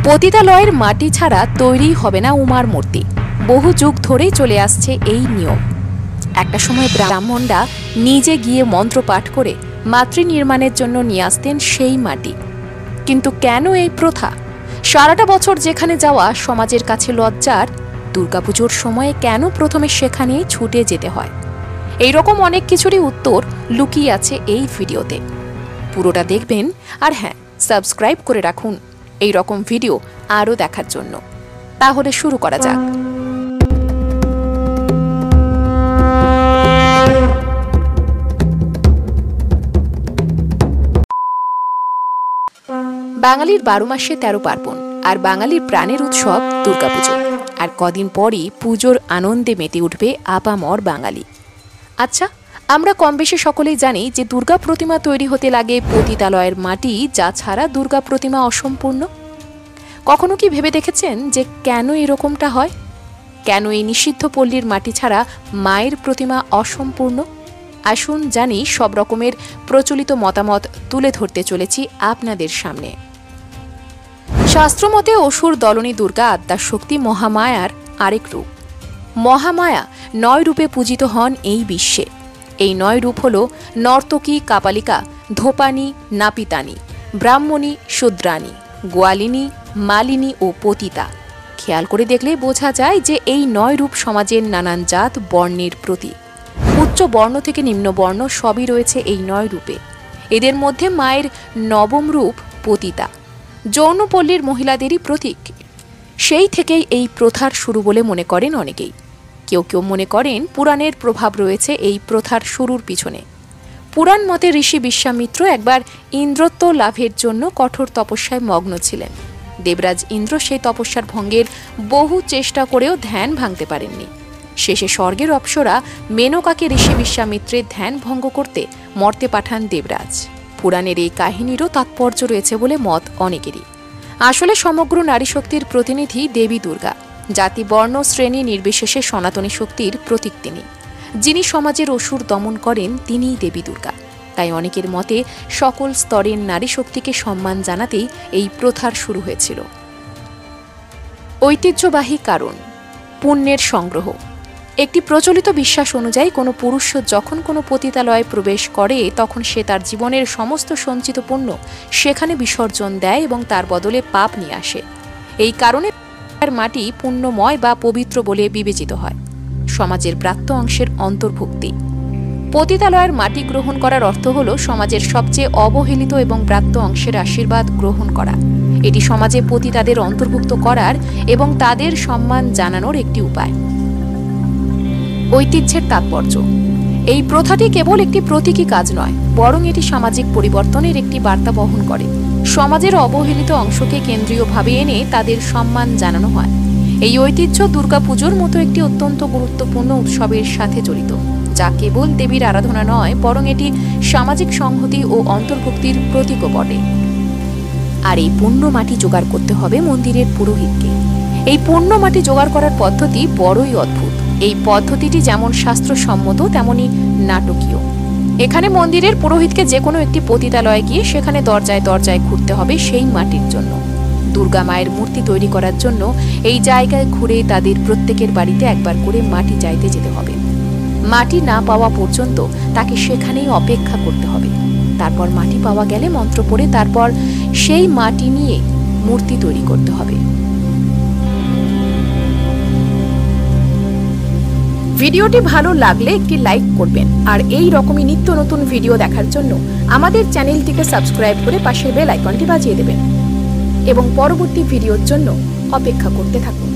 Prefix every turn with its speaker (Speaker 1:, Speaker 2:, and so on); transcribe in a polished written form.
Speaker 1: পতিতালয়ের মাটি ছাড়া তৈরি হবে না উমার মূর্তি। বহু যুগ ধরেই চলে আসছে এই নিয়ম। একটা সময় ব্রাহ্মণরা নিজে গিয়ে মন্ত্র পাঠ করে মাতৃ নির্মাণের জন্য নিয়ে আসতেন সেই মাটি। কিন্তু কেন এই প্রথা? সারাটা বছর যেখানে যাওয়া সমাজের কাছে লজ্জার, দুর্গাপুজোর সময়ে কেন প্রথমে সেখানেই ছুটে যেতে হয়? এইরকম অনেক কিছুরই উত্তর লুকিয়ে আছে এই ভিডিওতে। পুরোটা দেখবেন, আর হ্যাঁ, সাবস্ক্রাইব করে রাখুন এই রকম ভিডিও আরও দেখার জন্য। তাহলে শুরু করা যাক। বাঙালির 12 মাসে 13 পার্বণ, আর বাঙালির প্রাণের উৎসব দুর্গাপুজো। আর কদিন পরই পুজোর আনন্দে মেতে উঠবে আপামর বাঙালি। আচ্ছা, আমরা কম বেশি সকলেই জানি যে দুর্গা প্রতিমা তৈরি হতে লাগে পতিতালয়ের মাটি, যা ছাড়া দুর্গা প্রতিমা অসম্পূর্ণ। কখনো কি ভেবে দেখেছেন যে কেন এরকমটা হয়? কেন এই নিষিদ্ধ পল্লীর মাটি ছাড়া মায়ের প্রতিমা অসম্পূর্ণ? আসুন জানি সব রকমের প্রচলিত মতামত তুলে ধরতে চলেছি আপনাদের সামনে। শাস্ত্রমতে অসুর দলনী দুর্গা আদ্যাশক্তি মহামায়ার আরেক রূপ। মহামায়া 9 রূপে পূজিত হন এই বিশ্বে। এই 9 রূপ হল নর্তকী, কাপালিকা, ধোপানি, নাপিতানি, ব্রাহ্মণী, শূদ্রানী, গোয়ালিনী, মালিনী ও পতিতা। খেয়াল করে দেখলে বোঝা যায় যে এই 9 রূপ সমাজের নানান জাত বর্ণের প্রতীক। উচ্চ বর্ণ থেকে নিম্ন বর্ণ সবই রয়েছে এই 9 রূপে। এদের মধ্যে মায়ের 9ম রূপ পতিতা যৌনপল্লীর মহিলাদেরই প্রতীক। সেই থেকেই এই প্রথার শুরু বলে মনে করেন অনেকেই। কেউ কেউ মনে করেন পুরাণের প্রভাব রয়েছে এই প্রথার শুরুর পিছনে। পুরাণ মতে ঋষি বিশ্বামিত্র একবার ইন্দ্রত্ব লাভের জন্য কঠোর তপস্যায় মগ্ন ছিলেন। দেবরাজ ইন্দ্র সেই তপস্যার ভঙ্গের বহু চেষ্টা করেও ধ্যান ভাঙতে পারেননি। শেষে স্বর্গের অপ্সরা মেনকাকে ঋষি বিশ্বামিত্রের ধ্যান ভঙ্গ করতে মর্তে পাঠান দেবরাজ। পুরাণের এই কাহিনীরও তাৎপর্য রয়েছে বলে মত অনেকেরই। আসলে সমগ্র নারী শক্তির প্রতিনিধি দেবী দুর্গা। জাতি, বর্ণ, শ্রেণী নির্বিশেষে সনাতনী শক্তির প্রতীক তিনি। যিনি সমাজের অসুর দমন করেন তিনিই দেবী দুর্গা। তাই অনেকের মতে সকল স্তরের নারী শক্তিকে সম্মান জানাতেই এই প্রথার শুরু হয়েছিল। ঐতিহ্যবাহী কারণ: পুণ্যের সংগ্রহ। একটি প্রচলিত বিশ্বাস অনুযায়ী কোনো পুরুষ যখন কোনো পতিতালয়ে প্রবেশ করে তখন সে তার জীবনের সমস্ত সঞ্চিত পুণ্য সেখানে বিসর্জন দেয় এবং তার বদলে পাপ নিয়ে আসে। এই কারণে মাটি পুণ্যময় বা পবিত্র বলে বিবেচিত হয়। সমাজের প্রাপ্য অংশের অন্তর্ভুক্তি। পতিতালয়ের মাটি গ্রহণ করার অর্থ হল সমাজের সবচেয়ে অবহেলিত এবং প্রাপ্য অংশের আশীর্বাদ গ্রহণ করা। এটি সমাজে পতিতাদের অন্তর্ভুক্ত করার এবং তাদের সম্মান জানানোর একটি উপায়। ঐতিহ্যের তাৎপর্য: এই প্রথাটি কেবল একটি প্রতীকী কাজ নয়, বরং এটি সামাজিক পরিবর্তনের একটি বার্তা বহন করে। সমাজের অবহেলিত অংশকে কেন্দ্রীয়ভাবে এনে তাদের সম্মান জানানো হয়। এই ঐতিহ্য দুর্গাপুজোর মতো একটি অত্যন্ত গুরুত্বপূর্ণ উৎসবের সাথে জড়িত, যা কেবল দেবীর আরাধনা নয়, বরং এটি সামাজিক সংহতি ও অন্তর্ভুক্তির প্রতীকও বটে। আর এই পুণ্য মাটি জোগাড় করতে হবে মন্দিরের পুরোহিতকে। এই পুণ্য মাটি জোগাড় করার পদ্ধতি বড়ই অদ্ভুত। এই পদ্ধতিটি যেমন শাস্ত্রসম্মত তেমনি নাটকীয়। এখানে মন্দিরের পুরোহিতকে যে কোনো একটি পতিতালয়ে গিয়ে সেখানে দরজায় দরজায় ঘুরতে হবে সেই মাটির জন্য। দুর্গা মায়ের মূর্তি তৈরি করার জন্য এই জায়গায় ঘুরে তাদের প্রত্যেকের বাড়িতে একবার করে মাটি চাইতে যেতে হবে। মাটি না পাওয়া পর্যন্ত তাকে সেখানেই অপেক্ষা করতে হবে। তারপর মাটি পাওয়া গেলে মন্ত্র পড়ে তারপর সেই মাটি নিয়ে মূর্তি তৈরি করতে হবে। ভিডিওটি ভালো লাগলে একটি লাইক করবেন, আর এই রকমই নিত্য নতুন ভিডিও দেখার জন্য আমাদের চ্যানেলটিকে সাবস্ক্রাইব করে পাশের বেল আইকনটি বাজিয়ে দেবেন এবং পরবর্তী ভিডিওর জন্য অপেক্ষা করতে থাকুন।